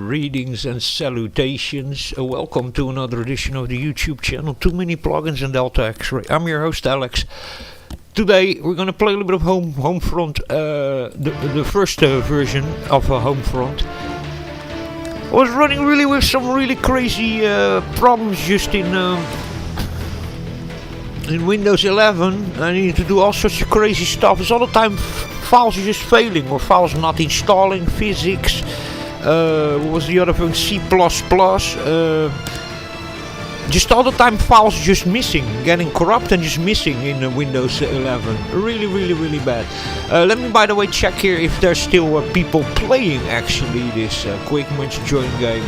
Greetings and salutations. Welcome to another edition of the YouTube channel Too Many Plugins and Delta X-Ray. I'm your host Alex. Today we're gonna play a little bit of Homefront, the first version of Homefront. I was running really with some really crazy problems just in Windows 11. I needed to do all sorts of crazy stuff. It's all the time files are just failing or files not installing. Physics. What was the other thing? C++. Just all the time files just missing, getting corrupt and just missing in Windows 11. Really bad. Let me, by the way, check here if there's still people playing actually this quick match join game.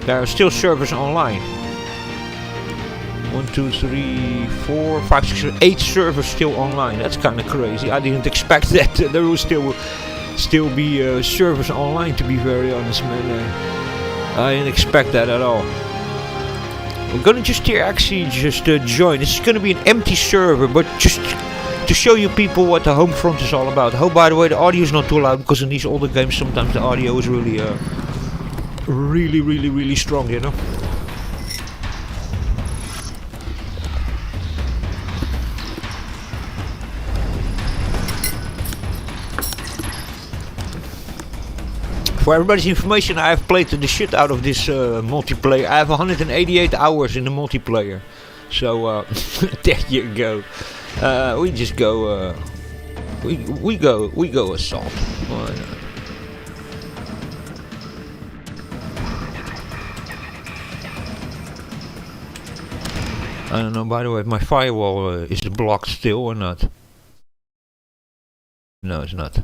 There are still servers online. 1, 2, 3, 4, 5, 6, 7, 8 servers still online. That's kind of crazy. I didn't expect that there will still be servers online, to be very honest, man. I didn't expect that at all. We're gonna just here actually just join. This is gonna be an empty server, but just to show you people what the Homefront is all about. Oh, by the way, the audio is not too loud because in these older games sometimes the audio is really really strong, you know. For everybody's information, I have played the shit out of this multiplayer. I have 188 hours in the multiplayer. So there you go. We just go. We go assault. Why not? I don't know. By the way, if my firewall is blocked still or not. No, it's not.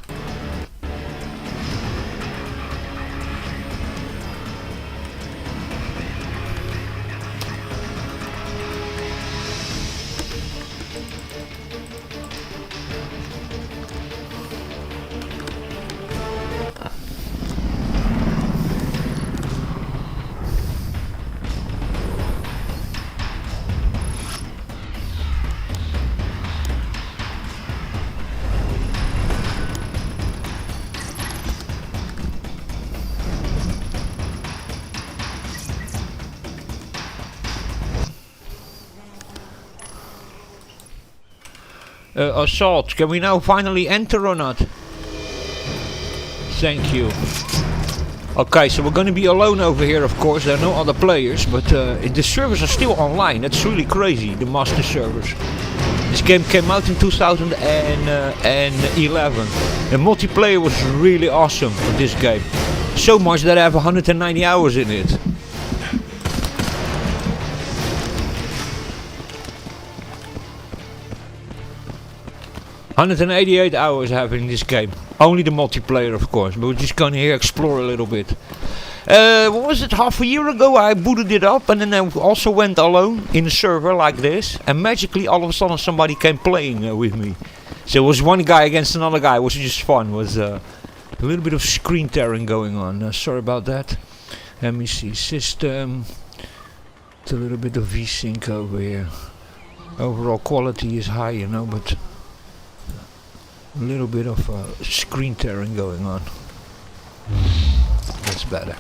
Assault, can we now finally enter or not? Thank you. Okay, so we're gonna be alone over here, of course. There are no other players, but the servers are still online. That's really crazy, the master servers. This game came out in 2011. The multiplayer was really awesome for this game. So much that I have 190 hours in it. $188 hours I have in this game. Only the multiplayer, of course. But we're just gonna here explore a little bit. What was it? Half a year ago I booted it up, and then I also went alone in a server like this. And magically, all of a sudden, somebody came playing with me. So it was one guy against another guy. It was just fun. It was a little bit of screen tearing going on. Sorry about that. Let me see. System. It's a little bit of VSync over here. Overall quality is high, you know, but a little bit of screen tearing going on. That's better.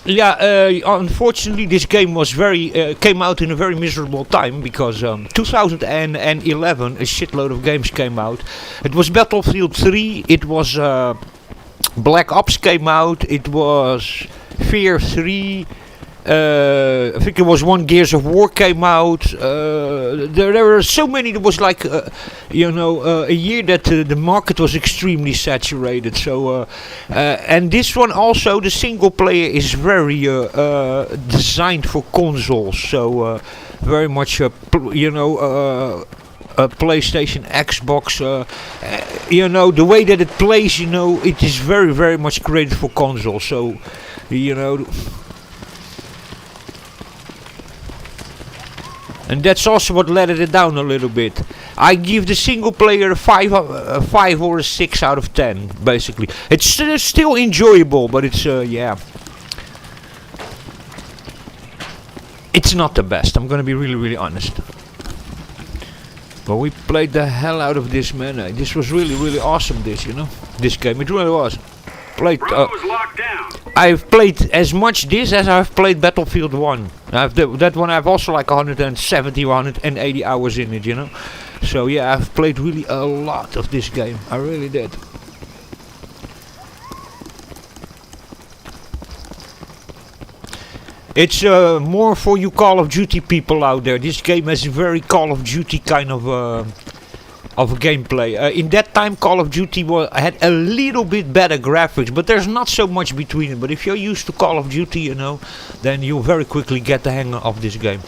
Yeah, unfortunately this game was came out in a very miserable time because 2011 a shitload of games came out. It was Battlefield 3, it was Black Ops came out, it was Fear 3, I think it was one Gears of War came out. There were so many. There was like, a year that the market was extremely saturated. So, and this one also, the single player is very designed for consoles. So, very much, PlayStation, Xbox, the way that it plays, it is very much created for consoles. So, and that's also what let it down a little bit. I give the single player a 5 or a 6 out of 10, basically. It's still enjoyable, but it's, it It's not the best, I'm gonna be really honest. But we played the hell out of this, man. This was really awesome, this, you know. This game, it really was. I've played as much this as I've played Battlefield 1. That one I've also like 170, 180 hours in it, you know. So yeah, I've played really a lot of this game. I really did. It's more for you Call of Duty people out there. This game has a very Call of Duty kind of a gameplay. In that time, Call of Duty had a little bit better graphics, but there's not so much between it. But if you're used to Call of Duty, you know, then you'll very quickly get the hang of this game.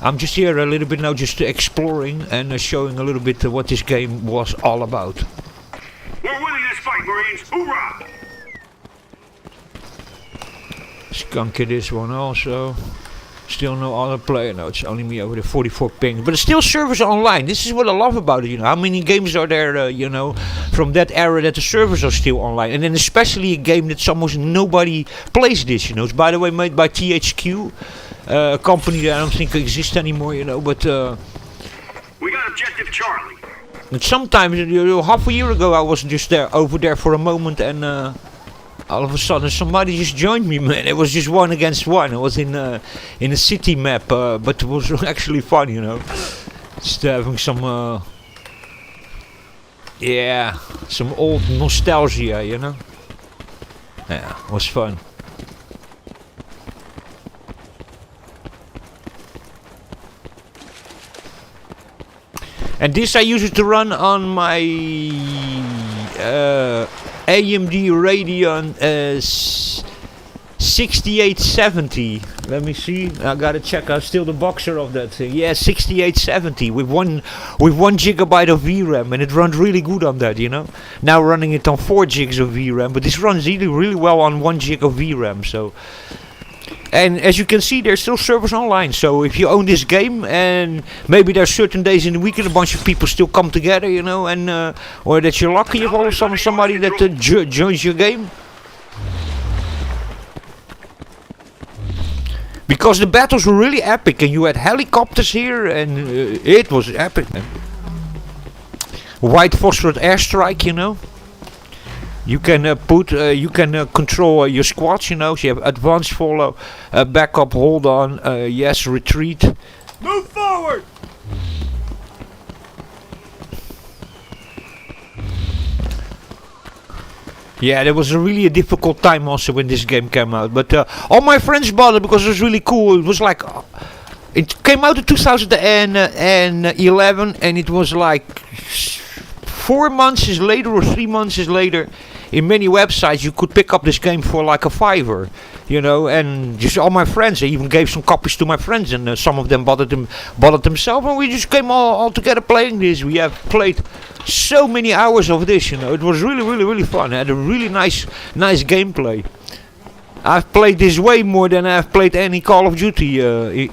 I'm just here a little bit now, just exploring and showing a little bit what this game was all about. We're winning this fight, Marines! Hoorah! Skunky this one also. Still no other player. No, it's only me over the 44 ping. But it's still servers online. This is what I love about it, you know. How many games are there, you know, from that era that the servers are still online. And then especially a game that almost nobody plays this, you know. It's by the way made by THQ. A company that I don't think exists anymore, you know. But we got objective Charlie. And sometimes, you know, half a year ago I was just over there for a moment and... all of a sudden somebody just joined me, man. It was just 1 against 1. It was in a city map, but it was actually fun, you know. Just having some, yeah, some old nostalgia, you know. Yeah, it was fun. And this I use it to run on my AMD Radeon 6870. Let me see. I gotta check. I'm still the boxer of that thing. Yeah, 6870 with one gigabyte of VRAM, and it runs really good on that. You know. Now running it on 4 gigs of VRAM, but this runs really well on 1 gig of VRAM. So. And as you can see, there's still servers online. So if you own this game, and maybe there's certain days in the week, and a bunch of people still come together, you know, and or that you're lucky you follow somebody that joins your game. Because the battles were really epic, and you had helicopters here, and it was epic. White phosphorus airstrike, you know. You can control your squads, you know. So you have advance, follow, backup, hold on, yes, retreat. Move forward! Yeah, there was really a difficult time also when this game came out. But all my friends bought it because it was really cool. It was like... it came out in 2011 and it was like 4 months later or 3 months later. In many websites you could pick up this game for like a $5, you know, and just all my friends, I even gave some copies to my friends, and some of them bought it themselves, and we just came all together playing this. We have played so many hours of this, you know. It was really fun. It had a really nice gameplay. I've played this way more than I've played any Call of Duty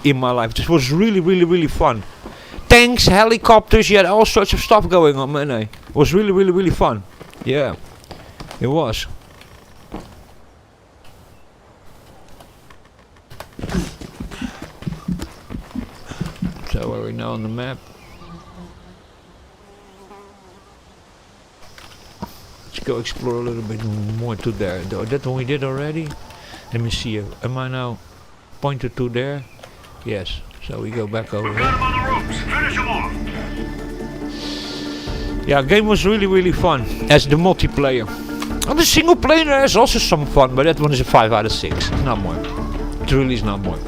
in my life. This was really fun. Tanks, helicopters, you had all sorts of stuff going on, man. It was really fun. Yeah. It was. So are we now on the map? Let's go explore a little bit more to there. That one we did already. Let me see. Am I now pointed to there? Yes. So we go back over here. Got him on the ropes. Finish him off. Yeah, game was really fun as the multiplayer. On the single player there's also some fun, but that one is a 5 out of 6. Not more. It really is not more.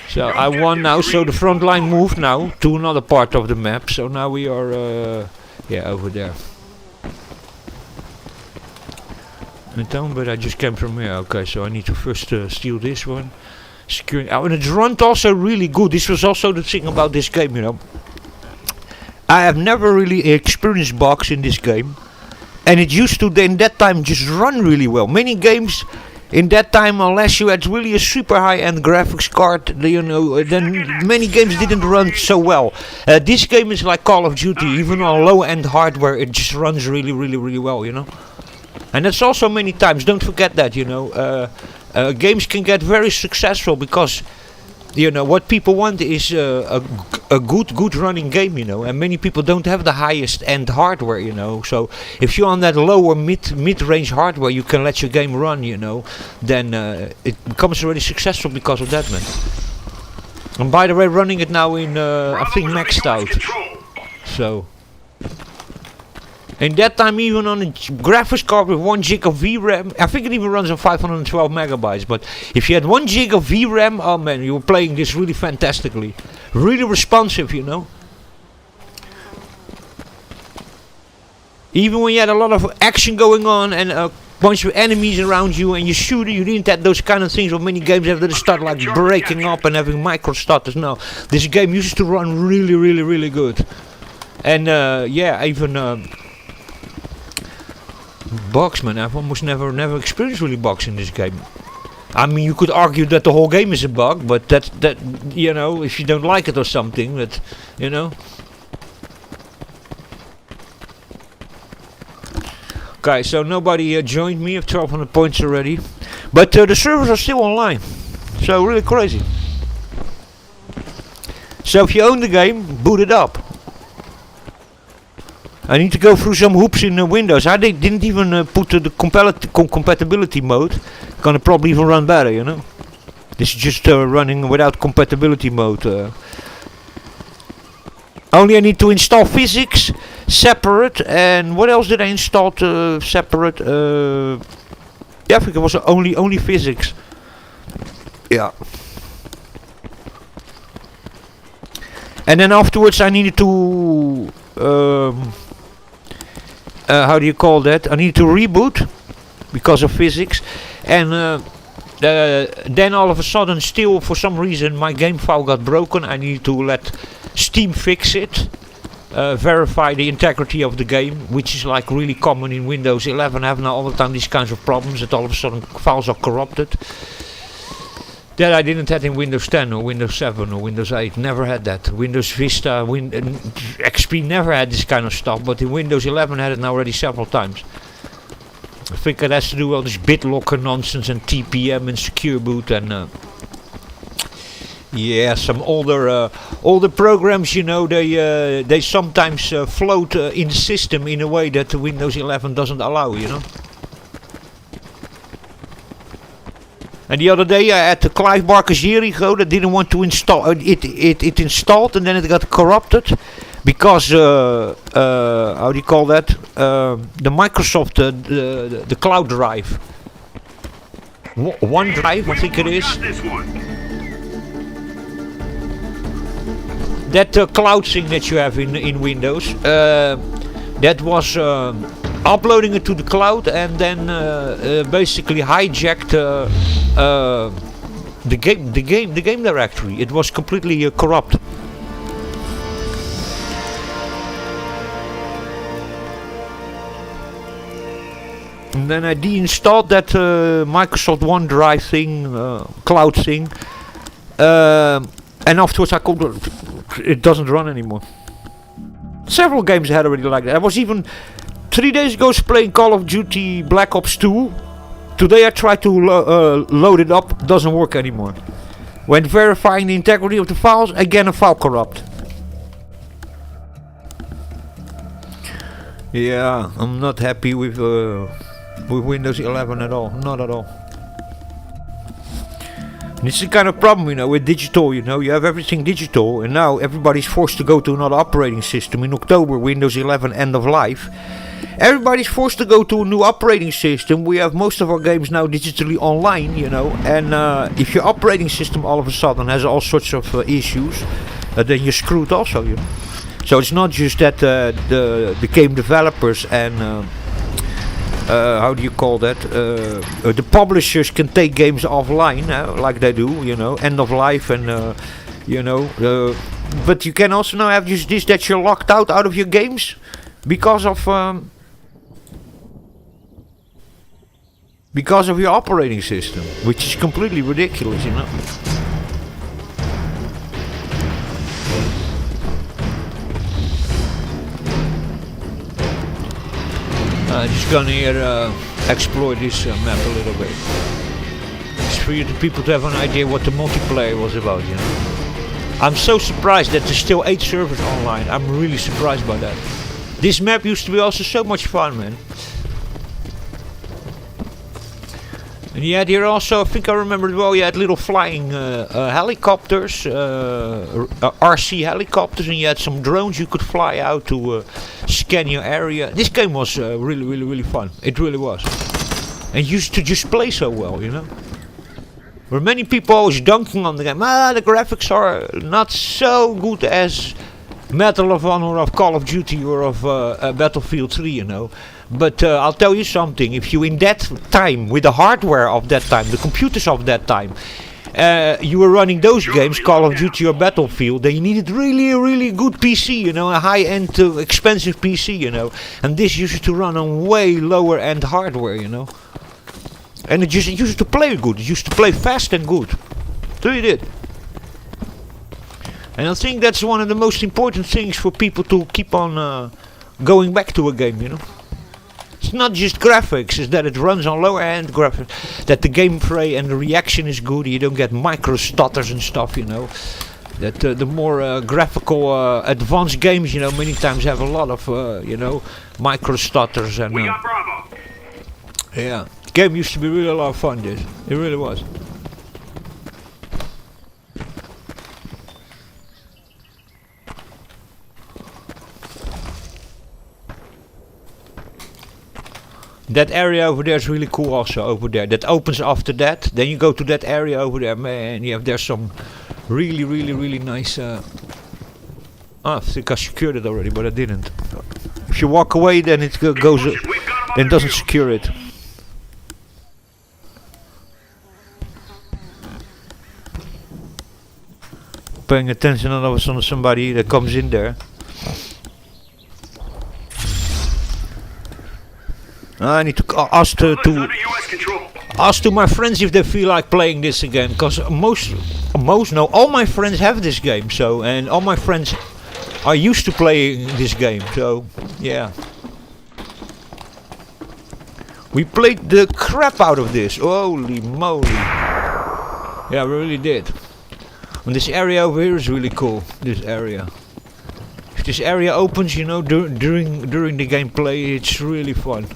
So I won now, so the front line moved now to another part of the map. So now we are, yeah, over there. But I just came from here. Okay, so I need to first steal this one. Securing. Oh, and it runs also really good. This was also the thing about this game, you know. I have never really experienced bugs in this game, and it used to in that time just run really well. Many games, in that time, unless you had really a super high-end graphics card, then many games didn't run so well. This game is like Call of Duty, even on low-end hardware, it just runs really, really, really well, And that's also many times, don't forget that, games can get very successful because, what people want is a good running game, and many people don't have the highest end hardware, so if you're on that low or mid-range hardware, you can let your game run, then it becomes really successful because of that, man. And by the way, running it now in, I think maxed out, so... In that time, even on a graphics card with 1 gig of VRAM, I think it even runs on 512 megabytes, but if you had 1 gig of VRAM, oh man, you were playing this really fantastically. Really responsive, Even when you had a lot of action going on and a bunch of enemies around you and you shoot it, you didn't have those kind of things what many games have that start like breaking up and having micro stutters. No, this game used to run really, really, really good. And yeah, even... bugs, man. I've almost never experienced really bugs in this game. I mean, you could argue that the whole game is a bug, but that if you don't like it or something, that Okay, so nobody joined me. I have 1200 points already, but the servers are still online, so really crazy. So if you own the game, boot it up. I need to go through some hoops in Windows. I didn't even put the compatibility mode. Gonna probably even run better, This is just running without compatibility mode. Only I need to install physics separate, and what else did I install separate? Yeah, I think it was only physics. Yeah. And then afterwards I needed to how do you call that? I need to reboot because of physics, and then all of a sudden, still for some reason, my game file got broken. I need to let Steam fix it, verify the integrity of the game, which is like really common in Windows 11. I have now all the time these kinds of problems that all of a sudden files are corrupted. That I didn't have in Windows 10 or Windows 7 or Windows 8. Never had that. Windows Vista, XP never had this kind of stuff, but in Windows 11 had it now already several times. I think it has to do with all this BitLocker nonsense and TPM and Secure Boot and yeah, some older programs, they sometimes float in the system in a way that the Windows 11 doesn't allow, And the other day I had the Clive Barker's Jericho that didn't want to install it installed, and then it got corrupted because how do you call that? The Microsoft the cloud drive, OneDrive, I think it is. That cloud thing that you have in Windows, that was uploading it to the cloud and then basically hijacked the game directory. It was completely corrupt. And then I deinstalled that Microsoft OneDrive thing, cloud thing, and afterwards it doesn't run anymore. Several games I had already like that. I was even 3 days ago playing Call of Duty Black Ops 2. Today I tried to load it up, doesn't work anymore. When verifying the integrity of the files, again a file corrupt. Yeah, I'm not happy with Windows 11 at all, not at all. And it's the kind of problem, with digital, you have everything digital, and now everybody's forced to go to another operating system. In October, Windows 11 end of life. Everybody's forced to go to a new operating system. We have most of our games now digitally online, and if your operating system all of a sudden has all sorts of issues, then you're screwed also, So it's not just that the game developers and how do you call that? The publishers can take games offline, like they do, end of life, and but you can also now have just this, that you're locked out of your games because of because of your operating system, which is completely ridiculous, you know. Just gonna here explore this map a little bit. It's for you to people to have an idea what the multiplayer was about, you know. I'm so surprised that there's still 8 servers online. I'm really surprised by that. This map used to be also so much fun, man. And you had here also, I think I remember it well, you had little flying helicopters, RC helicopters, and you had some drones you could fly out to scan your area. This game was really fun. It really was. And used to just play so well, you know. Where many people always dunking on the game. The graphics are not so good as Medal of Honor of Call of Duty or of Battlefield 3, you know. But I'll tell you something, if you in that time, with the hardware of that time, the computers of that time, you were running those games, Call of Duty or Battlefield, then you needed really good PC, you know, a high-end expensive PC, you know. And this used to run on way lower-end hardware, you know. And it used to play good, it used to play fast and good. So you did. And I think that's one of the most important things for people to keep on going back to a game, you know. It's not just graphics, it's that it runs on lower end graphics, that the gameplay and the reaction is good, you don't get micro stutters and stuff, you know. That the more graphical advanced games, you know, many times have a lot of, you know, micro stutters and... We got Bravo. Yeah, game used to be really a lot of fun, this. It really was. That area over there is really cool also, over there. That opens after that. Then you go to that area over there, man. Yeah, there's some really nice... I think I secured it already, but I didn't. If you walk away, then it goes... then it doesn't secure it. Paying attention, and all of a sudden somebody that comes in there. I need to ask to my friends if they feel like playing this again, because all my friends have this game, so, and all my friends are used to playing this game, so yeah. We played the crap out of this, holy moly. Yeah, we really did. And this area over here is really cool, this area. If this area opens, you know, during the gameplay, it's really fun.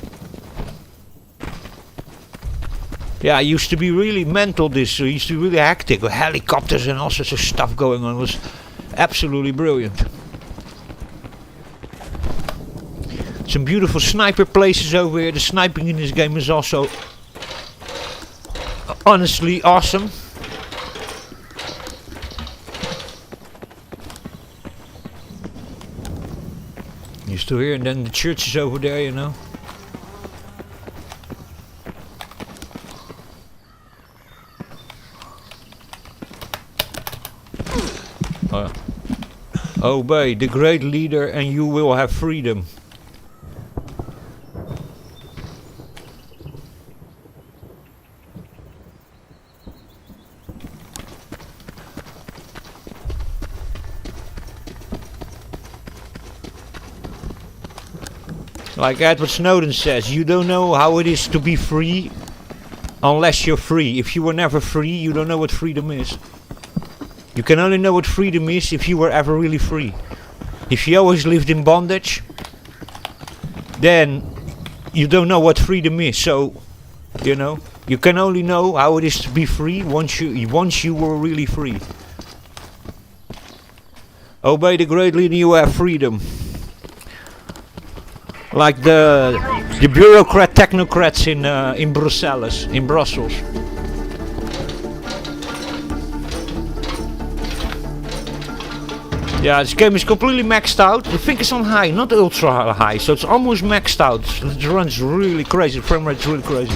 Yeah, it used to be really mental, this, it used to be really hectic, with helicopters and all sorts of stuff going on. It was absolutely brilliant. Some beautiful sniper places over here. The sniping in this game is also honestly awesome. Used to hear, and then the church is over there, you know. Obey the great leader and you will have freedom. Like Edward Snowden says, you don't know how it is to be free unless you're free. If you were never free, you don't know what freedom is. You can only know what freedom is if you were ever really free. If you always lived in bondage, then you don't know what freedom is. So, you know, you can only know how it is to be free once you were really free. Obey the great leader, you have freedom. Like the technocrats in Brussels. Yeah, this game is completely maxed out. I think it's on high, not ultra high, so it's almost maxed out. It runs really crazy, the frame rate is really crazy.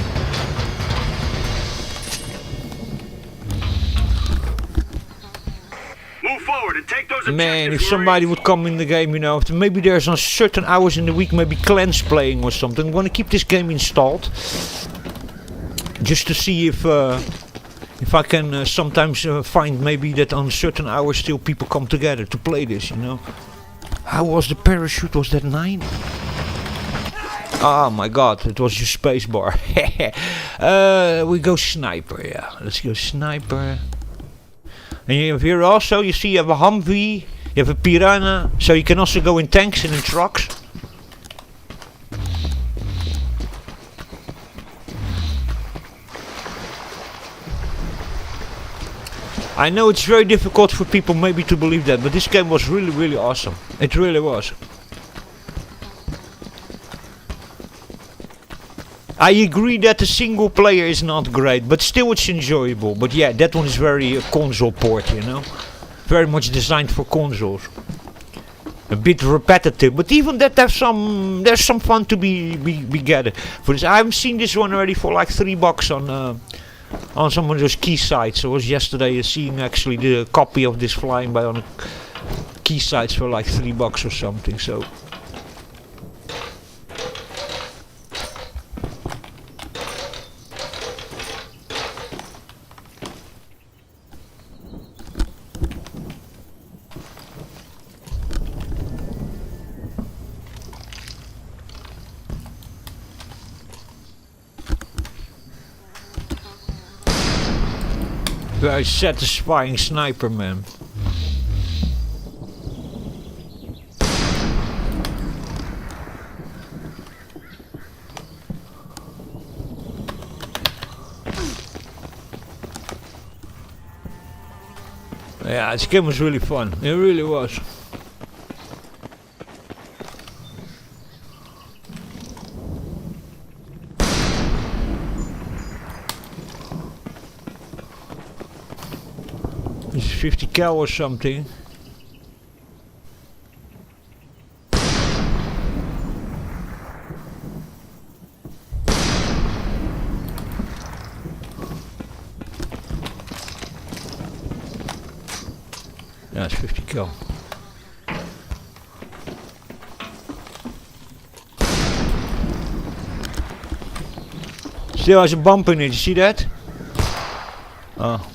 Move forward and take those Man, if somebody would come in the game, you know, maybe there's on certain hours in the week, maybe clans playing or something. I'm gonna keep this game installed. just to see if I can sometimes find maybe that on certain hours still people come together to play this, you know. How was the parachute? Was that 9? Oh my god, it was your spacebar. We go sniper, yeah. Let's go sniper. And you have here also, you see you have a Humvee, you have a Piranha, so you can also go in tanks and in trucks. I know it's very difficult for people maybe to believe that, but this game was really, really awesome. It really was. I agree that the single player is not great, but still it's enjoyable. But yeah, that one is very console port, you know. Very much designed for consoles. A bit repetitive, but even that there's some fun to be gathered. For this, I haven't seen this one already for like $3 on some of those key sites. I was yesterday seeing actually the copy of this flying by on a key sites for like $3 or something. So. Very satisfying sniper, man. Yeah, this game was really fun. It really was. It's 50 cal or something. Yeah, it's 50 cal. Still has a bump in it, you see that? Oh.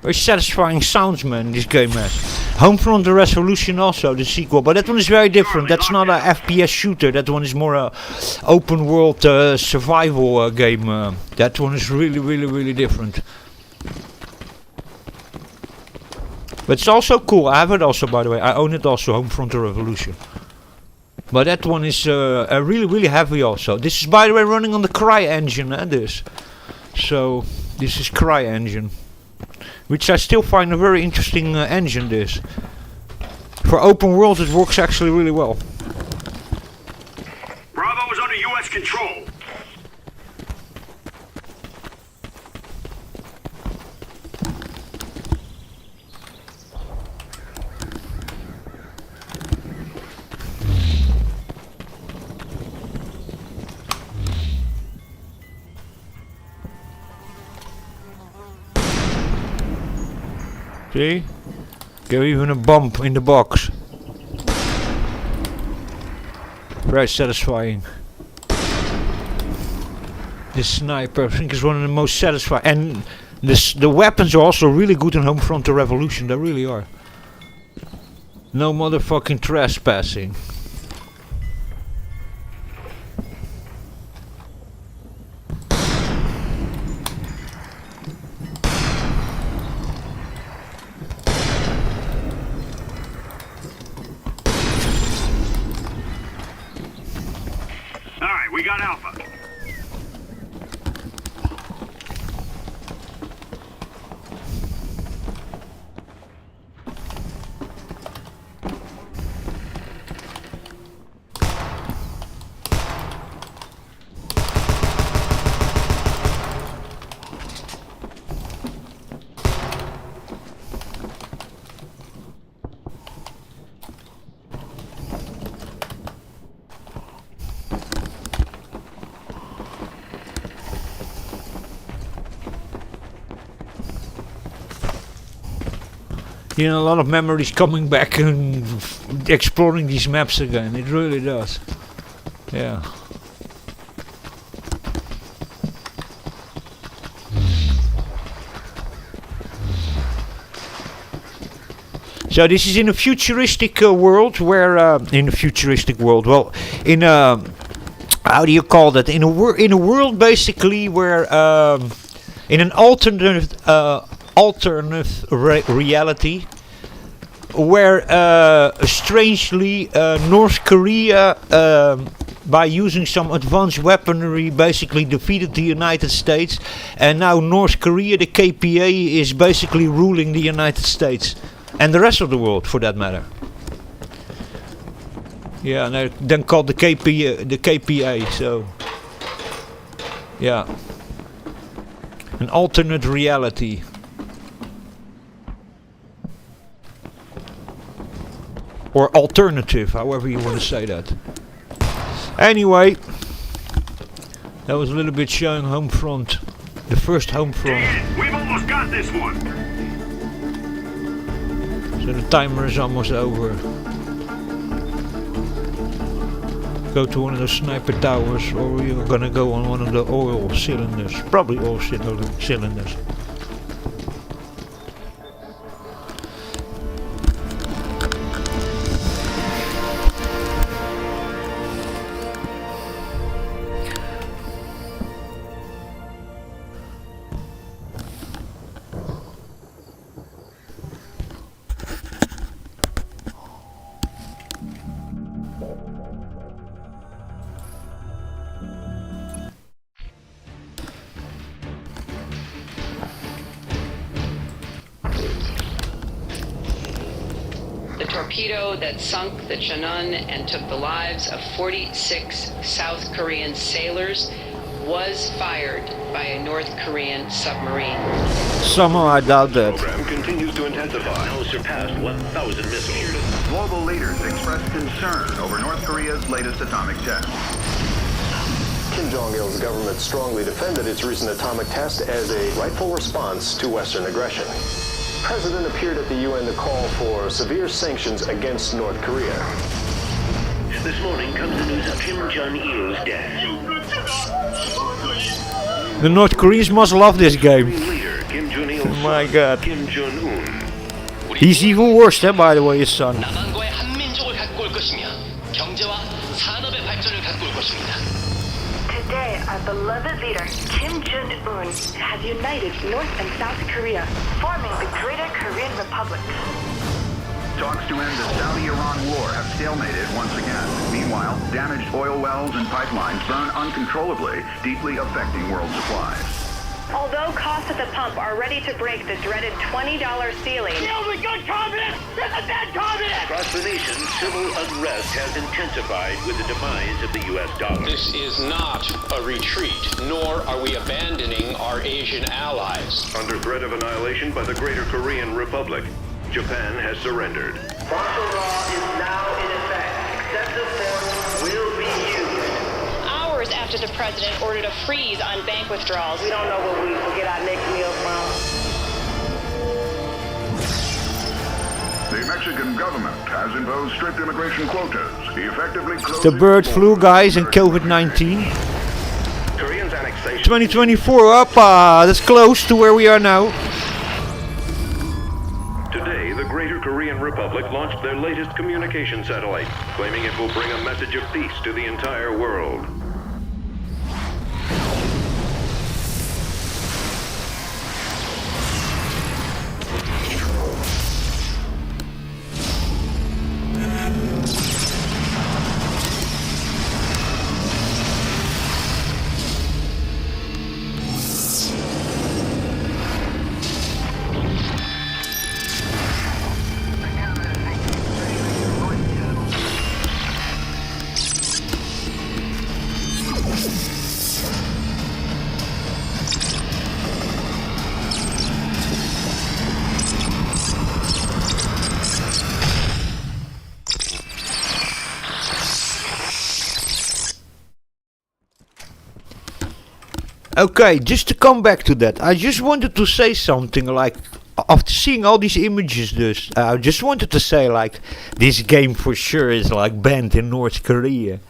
Very satisfying sounds, man, this game has. Homefront the Resolution also, the sequel, but that one is very different. That's not a FPS shooter, that one is more a open world survival game. That one is really, really, really different. But it's also cool, I have it also, by the way, I own it also, Homefront the Revolution. But that one is really, really heavy also. This is, by the way, running on the Cry engine, this. So, this is Cry engine. Which I still find a very interesting engine, this. For open world it works actually really well. Bravo is under U.S. control. See? Give even a bump in the box. Very satisfying. This sniper I think is one of the most satisfying. And the weapons are also really good in Homefront the Revolution. They really are. No motherfucking trespassing. got Alpha. You know, a lot of memories coming back and exploring these maps again. It really does. Yeah. So this is in a futuristic world where, in a futuristic world, well, in a, how do you call that? In a world basically where, in an alternate reality, where strangely North Korea, by using some advanced weaponry, basically defeated the United States, and now North Korea, the KPA, is basically ruling the United States and the rest of the world, for that matter. Yeah, and they're then called the KPA. So, yeah, an alternate reality. Or alternative, however you want to say that. Anyway, that was a little bit showing Homefront, the first Homefront. We've almost got this one. So the timer is almost over. Go to one of the sniper towers, or you're gonna go on one of the oil cylinders. Probably oil cylinders. Torpedo that sunk the Cheonan and took the lives of 46 South Korean sailors was fired by a North Korean submarine. Somehow I doubt that. The program continues to intensify. Now surpassed 1,000 missiles. Global leaders expressed concern over North Korea's latest atomic test. Kim Jong-il's government strongly defended its recent atomic test as a rightful response to Western aggression. The president appeared at the UN to call for severe sanctions against North Korea. This morning comes the news of Kim Jong-il's death. The North Koreans must love this game. Leader Kim Jong-il's Oh my god. Kim Jong-un. He's even worse, by the way, his son. 남한과의 한민족을 갖고 올 것이며 경제와 산업의 발전을 갖고 올 것입니다. Today, our beloved leader, Kim Jong-un, has united North and South Korea, forming the Greater Korean Republic. Talks to end the Saudi-Iran war have stalemated once again. Meanwhile, damaged oil wells and pipelines burn uncontrollably, deeply affecting world supplies. Although costs at the pump are ready to break the dreaded $20 ceiling, The only good communist is a dead communist! Across the nation, civil unrest has intensified with the demise of the U.S. dollar. This is not a retreat, nor are we abandoning our Asian allies. Under threat of annihilation by the Greater Korean Republic, Japan has surrendered. Martial law is now in effect. Excessive force will be used. hours after the president ordered a freeze on bank withdrawals. We don't know where we will get our next meal from. The Mexican government has imposed strict immigration quotas, effectively closing The bird flu, guys, and COVID-19. Koreans' annexation. 2024, up, that's close to where we are now. Today, the Greater Korean Republic launched their latest communication satellite, claiming it will bring a message of peace to the entire world. Okay, just to come back to that, I just wanted to say something like, after seeing all these images, I just wanted to say like, this game for sure is like banned in North Korea.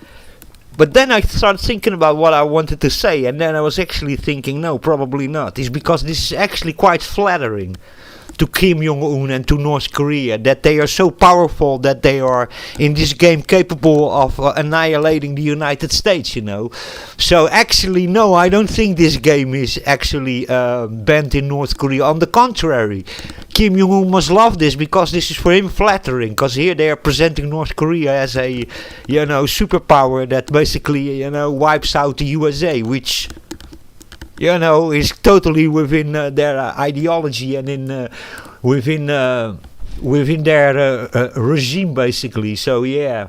But then I started thinking about what I wanted to say, and then I was actually thinking, no, probably not. It's because this is actually quite flattering to Kim Jong-un and to North Korea, that they are so powerful that they are in this game capable of annihilating the United States, you know. So actually, no, I don't think this game is actually banned in North Korea. On the contrary, Kim Jong-un must love this, because this is for him flattering, because here they are presenting North Korea as a, you know, superpower that basically, you know, wipes out the USA, which, you know, is totally within their ideology and within their regime, basically. So yeah,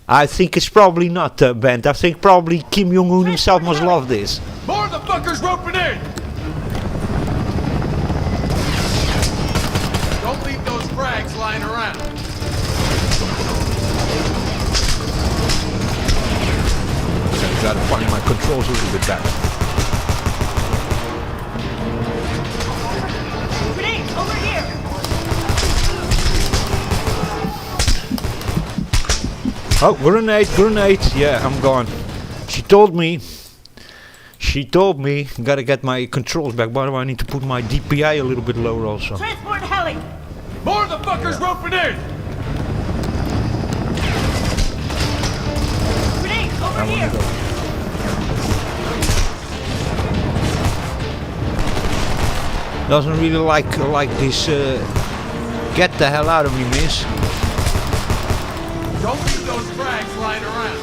I think it's probably not banned. I think probably Kim Jong-un himself must love this. More of the fuckers roping in! Don't leave those frags lying around. I gotta find my controls a little bit better. Over here! Oh, grenade, yeah, I'm gone. She told me, gotta get my controls back. By the way, I need to put my DPI a little bit lower also. Transport heli! More of the fuckers roping in! Grenade, over here! Doesn't really like this, get the hell out of me, miss. Don't leave those frags lying around.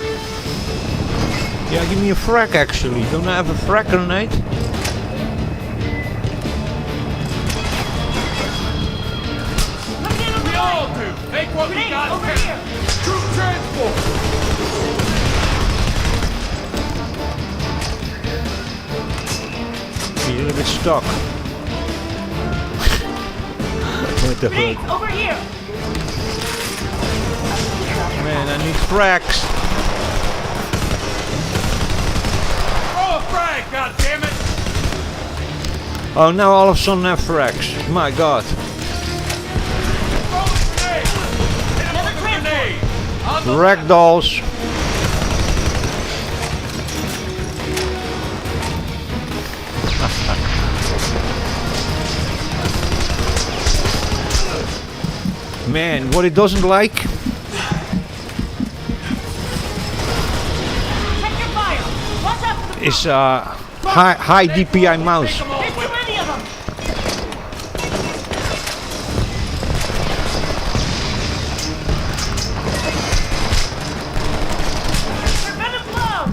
Yeah, give me a frag actually. Don't I have a frag grenade? We all do. Take what we got. Over here! Troop transport! He's a little bit stuck. What the Grenade, fuck? over here! Man, I need frags. Throw a frag, goddammit! Oh, now all of a sudden I have frags. My god. Throw a grenade! Hit him with a grenade! On the Ragdolls. Man, what it doesn't like Check your fire! Watch out for the is high DPI mouse. Take 'em all There's with too many of them! They're gonna blow!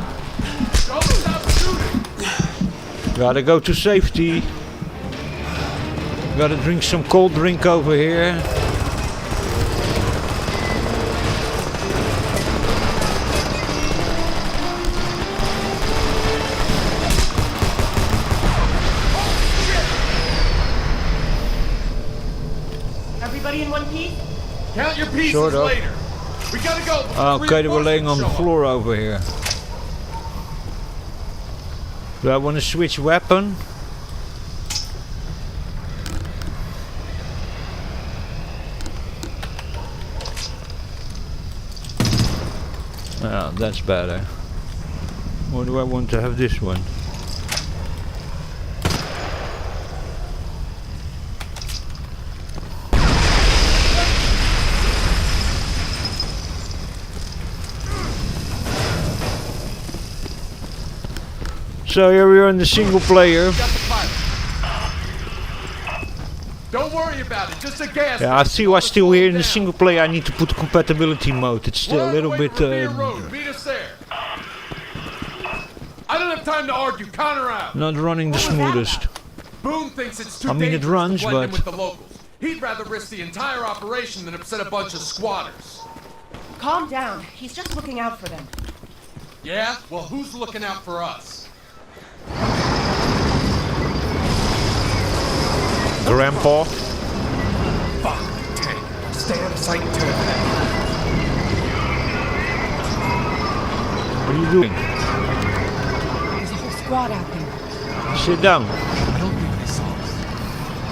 Don't stop shooting! Gotta go to safety. Gotta drink some cold drink over here. Everybody in one piece? Count your pieces Sort of. later. We gotta go. before Okay, they were laying on the reinforcements show floor over here. Do I want to switch weapon? Oh, that's better. Or do I want to have this one? So here we are in the single player. Got the pilot. Don't worry about it. Just a gas. Yeah, I still here in the single player. I need to put the compatibility mode. It's still a little bit. Meet us there. I don't have time to argue. Counter out. Not running the smoothest. Boone thinks it's too I mean, it dangerous runs, to blend in but- with the locals. He'd rather risk the entire operation than upset a bunch of squatters. Calm down. He's just looking out for them. Yeah? Well, who's looking out for us? Grandpa. Fuck. Tank. Stay out of sight until then. What are you doing? There's a whole squad out there. Sit down. I don't think they saw us.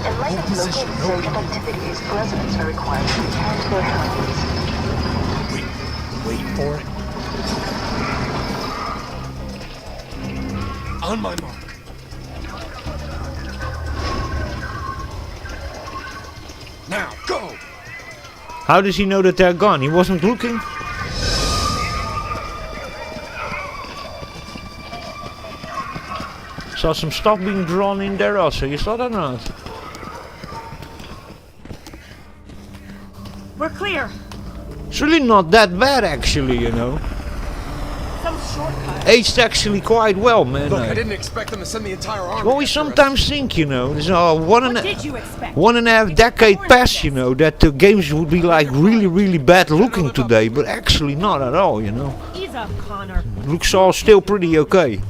In light of local insurgent activities, residents are required to return to their houses. Wait for it. On my mark. Now, go! How does he know that they're gone? He wasn't looking? Saw some stuff being drawn in there also, you saw that or not? We're clear. It's really not that bad actually, you know. Some shortcut. Aged actually quite well, man. Look, I didn't expect them to send the entire army. Well, we sometimes think, you know, there's one and a half decade past, you know, that the games would be like really bad looking today, but actually not at all, you know. Ease up, Connor. Looks all still pretty okay.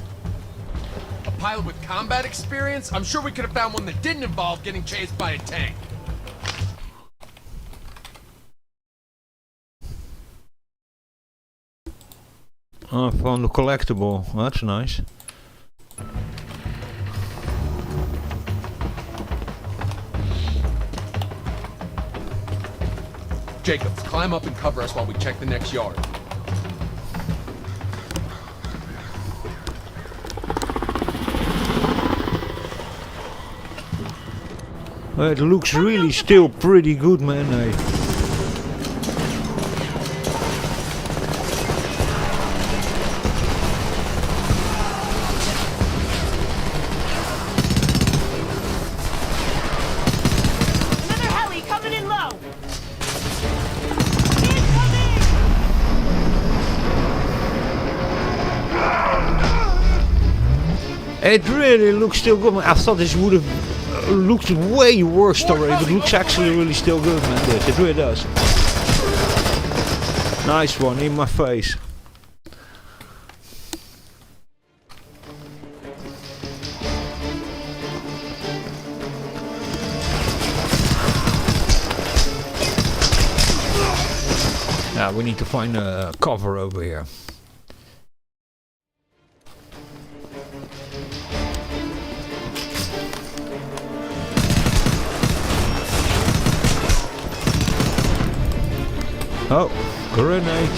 A pilot with combat experience? I'm sure we could have found one that didn't involve getting chased by a tank. Oh, I found a collectible. That's nice. Jacobs, climb up and cover us while we check the next yard. It looks really still pretty good, man. Another heli coming in low. It really looks still good, man. I thought this would have looked way worse already, but it looks actually really still good, man. It really does. Nice one, in my face. Now we need to find a cover over here. Oh, grenade.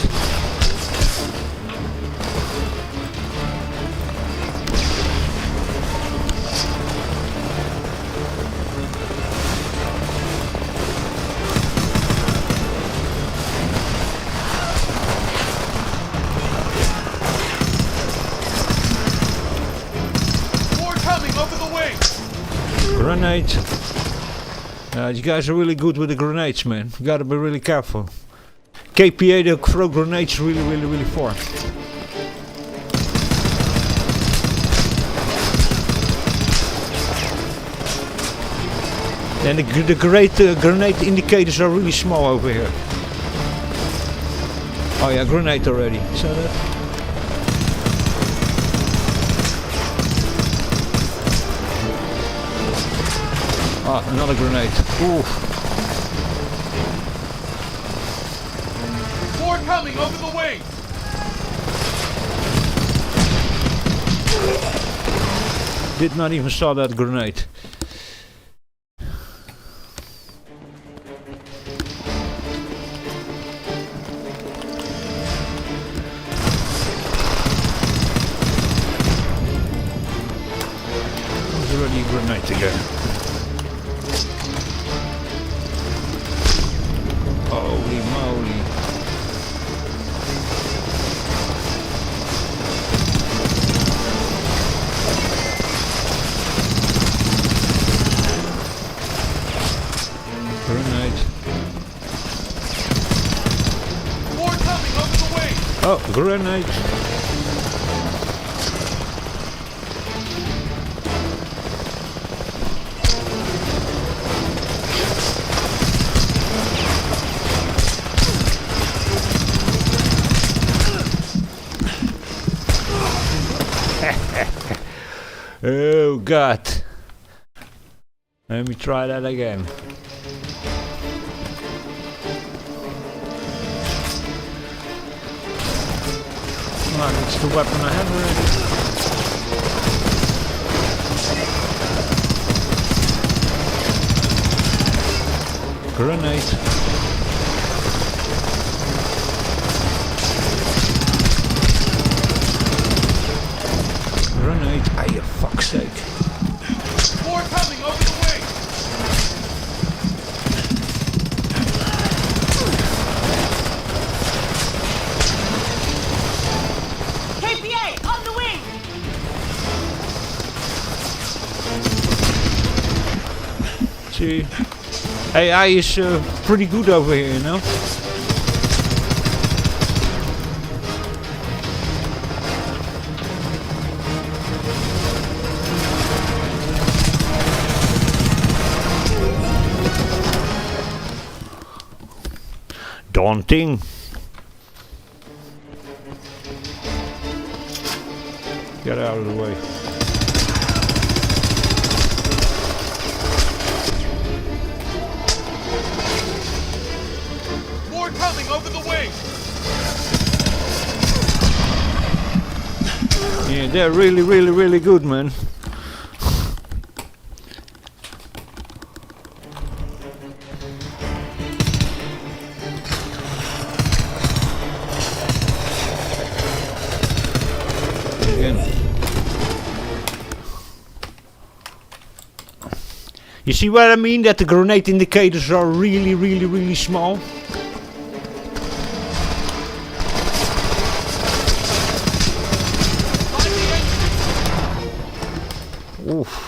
More coming over the wing. Grenade. You guys are really good with the grenades, man. You gotta be really careful. KPA, they throw grenades really far. And the grenade indicators are really small over here. Oh yeah, grenade already. So that. Ah, another grenade. Ooh. More coming over the wing. Did not even saw that grenade. There's already a grenade again. Holy moly. Grenade. More coming over the wing. Oh, grenade. Oh God. Let me try that again. Well, that's the weapon I have already. Grenade. Grenade. Ah, you fuck's sake. More coming over the wing. KPA, on the wing! See, AI is pretty good over here, you know. Daunting. Get out of the way. More coming over the wing. Yeah, they're really, really, really good, man. You see what I mean? That the grenade indicators are really, really, really small. Oof.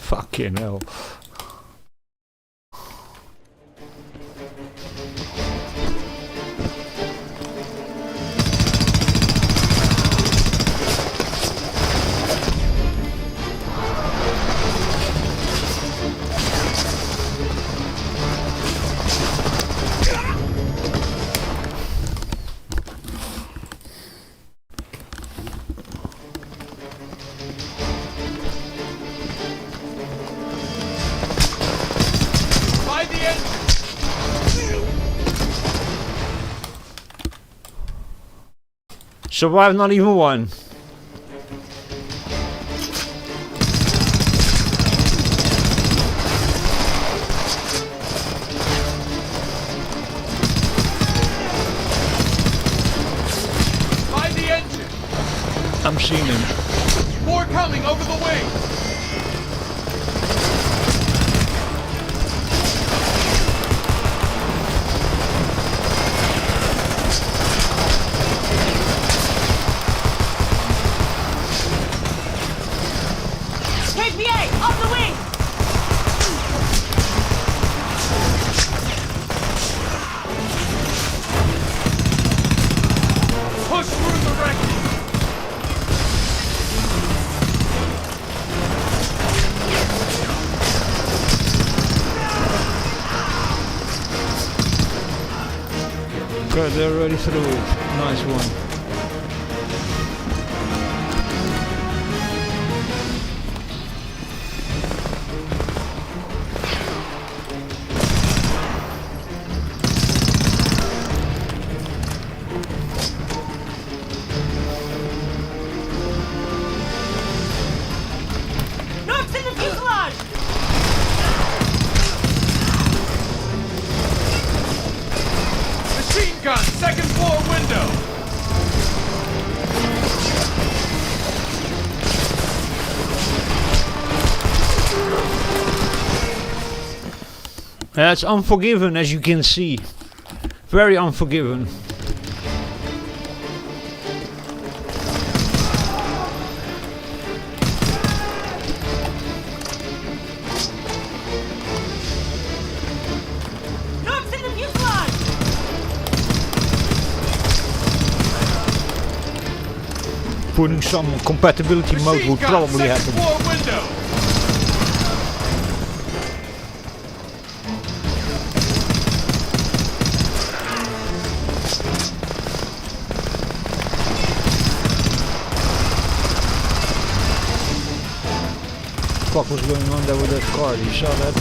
Fucking hell. Survive not even one. By the engine. I'm seeing him. More coming over the wing. KPA, on the wing! Push through the wreckage. Good, they're already through it. Nice one. North's in the fuselage! Machine gun, second floor window. That's Unforgiven, as you can see. Very Unforgiven. North's in the fuselage! Putting some compatibility mode would probably happen. Floor window. fuck was going on there with that car? You saw that?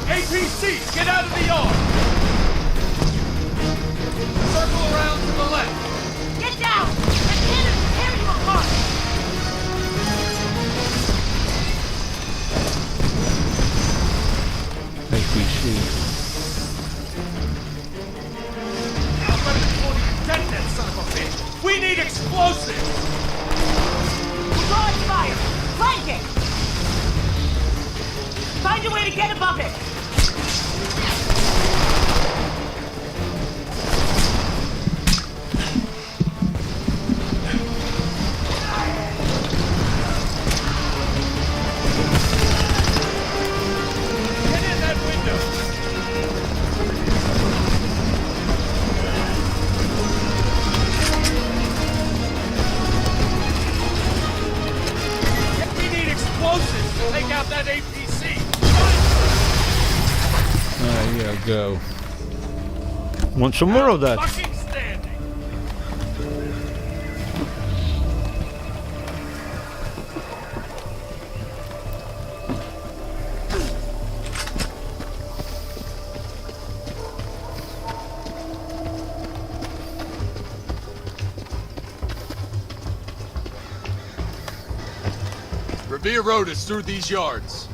APC, get out of the yard! Circle around to the left. Get down! That cannon will tear you apart! APC. Detonate that son of a bitch! We need explosives! Drawing fire! Flanking! Find a way to get above it! Get in that window! We need explosives to take out that APC! There you go. Want some more of that? Fucking standing! Revere Road is through these yards.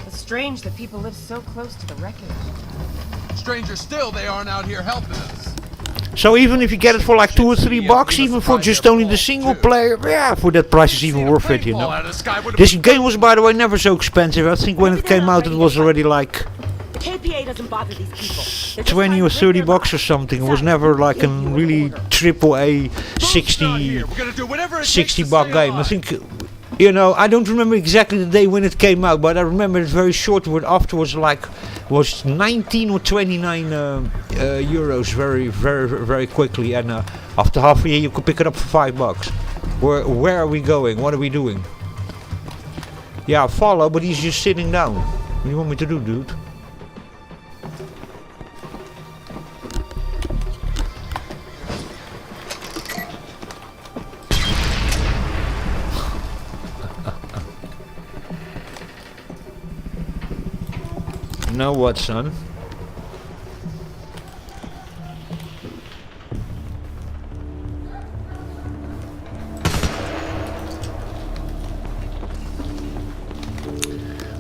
It's strange that people live so close to the wreckage. Stranger still, they aren't out here helping us. So even if you get it for like $2 or $3, even for just only the single player, yeah, for that price is even worth it, you know. This game was, by the way, never so expensive. I think when it came out, it was already like The KPA doesn't bother these people. They're just 20 trying or to live 30 their bucks or lives. something. It was Besides, never like a if you really order. AAA 60 We're gonna do whatever it takes 60 to buck stay game. I alive. think, you know, I don't remember exactly the day when it came out, but I remember it very short. Afterwards, like, was 19 or 29 euros very quickly, and after half a year you could pick it up for $5. Where are we going? What are we doing? Yeah, follow, but he's just sitting down. What do you want me to do, dude? Now what, son?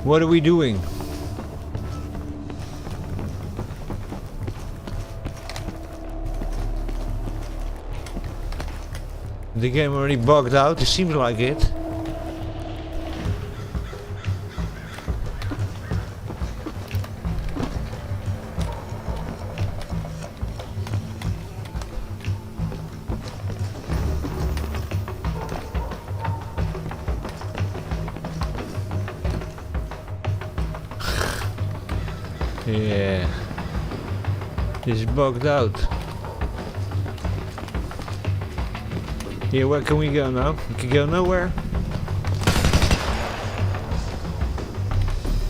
What are we doing? The game already bugged out, it seems like it. Yeah, this is bugged out. Yeah, where can we go now? We can go nowhere.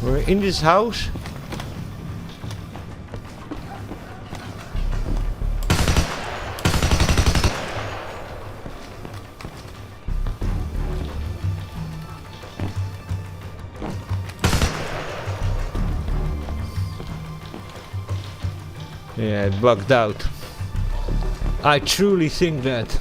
We're in this house. Yeah, it bugged out. I truly think that.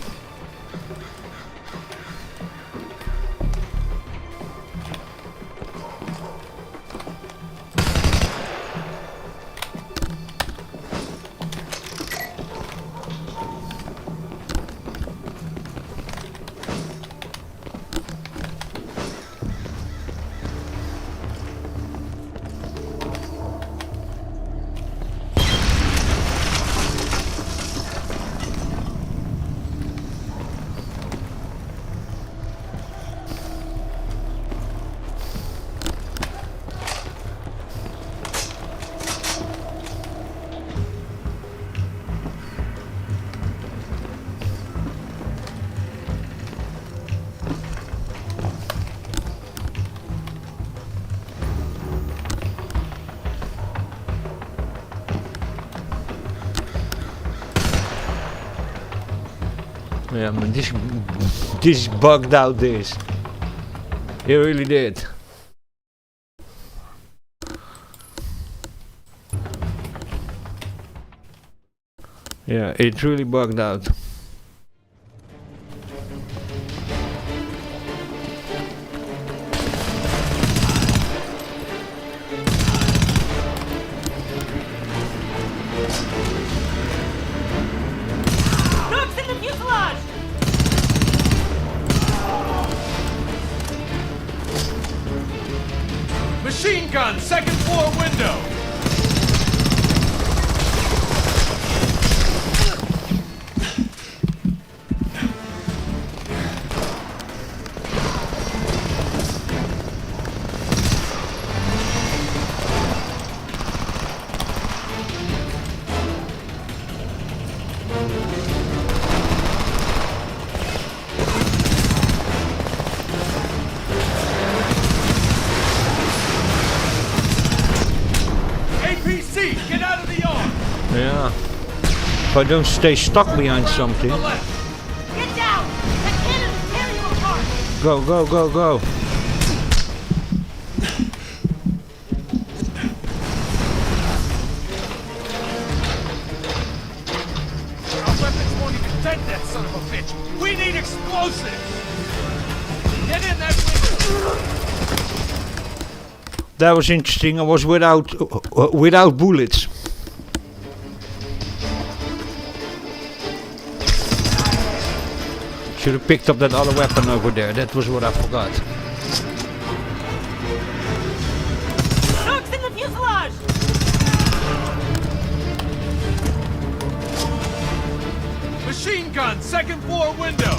Yeah, man, this bugged out this. It really did. Yeah, it really bugged out. Nooks in the fuselage! Machine gun, second floor window. Yeah. If I don't stay stuck behind something. Get down! That cannon is tearing you apart! Go, go, go, go. Our weapons won't even dent that son of a bitch. We need explosives. Get in that window. That was interesting. I was without bullets. Should have picked up that other weapon over there. That was what I forgot. Nooks in the fuselage! Machine gun, second floor window.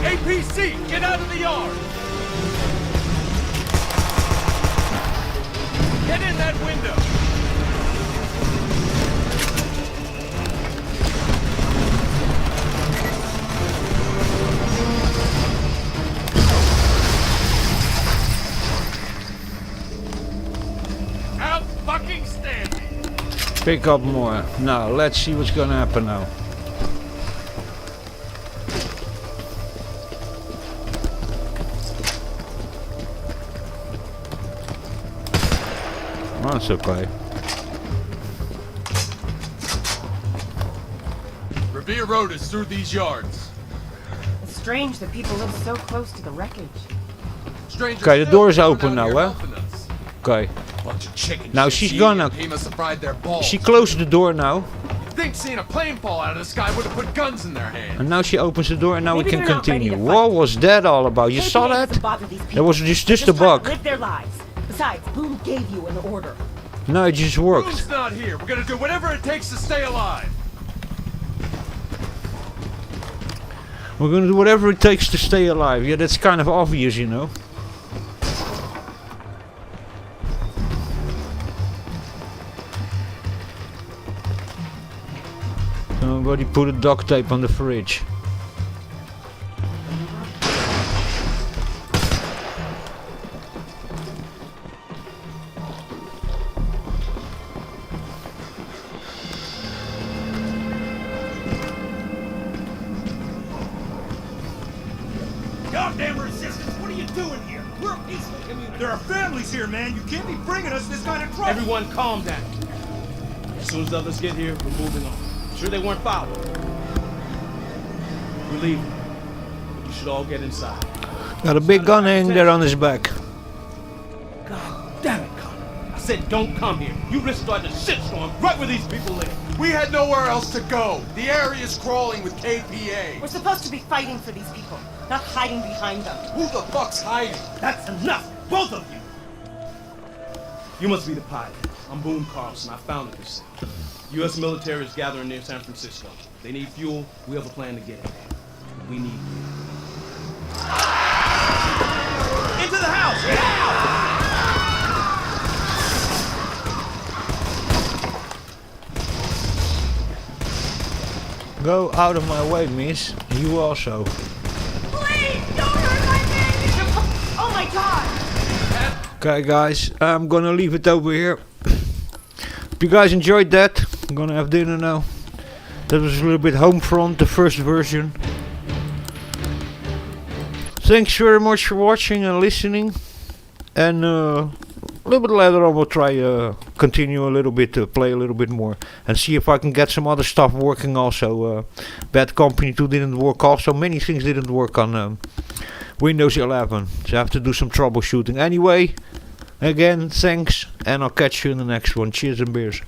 APC, get out of the yard! Get in that window! Out fucking standing! Pick up more. Now, let's see what's gonna happen now. Oh, that's okay. Revere Road is through these yards. It's strange that people live so close to the wreckage. Okay, the door's open now, eh? Okay. Now she's gonna... She closed the door now. Think seeing a plane fall out of the sky would have put guns in their hands. And now she opens the door and now Maybe we can they're not ready continue. to What was that all about? You Maybe saw they that? doesn't bother these That people. was just They're a trying to bug. live their lives. Besides, Boone gave you an order. No, it just worked. Boone's not here. We're gonna do whatever it takes to stay alive. We're gonna do whatever it takes to stay alive. Yeah, that's kind of obvious, you know. Somebody put a duct tape on the fridge. Goddamn resistance! What are you doing here? We're a peaceful community. There are families here, man. You can't be bringing us this kind of trouble. Everyone calm down. As soon as the others get here, we're moving on. Sure they weren't followed. We're leaving. You should all get inside. Got a big gun hanging there on his back. God damn it, Connor. said don't come here. You risk starting a shitstorm right where these people live. We had nowhere else to go. The area's crawling with KPA. We're supposed to be fighting for these people, not hiding behind them. Who the fuck's hiding? That's enough, both of you. You must be the pilot. I'm Boone Carlson. I founded this thing. U.S. military is gathering near San Francisco. They need fuel. We have a plan to get it there. We need you. Into the house! Get out! Go out of my way, miss. You also. Please, don't hurt my baby! Oh my god! Okay, guys, I'm gonna leave it over here. If you guys enjoyed that, I'm gonna have dinner now. That was a little bit Homefront, the first version. Thanks very much for watching and listening. And a little bit later on we'll try continue a little bit, play a little bit more. And see if I can get some other stuff working also. Bad Company 2 didn't work also. Many things didn't work on Windows 11. So I have to do some troubleshooting. Anyway, again, thanks. And I'll catch you in the next one. Cheers and beers.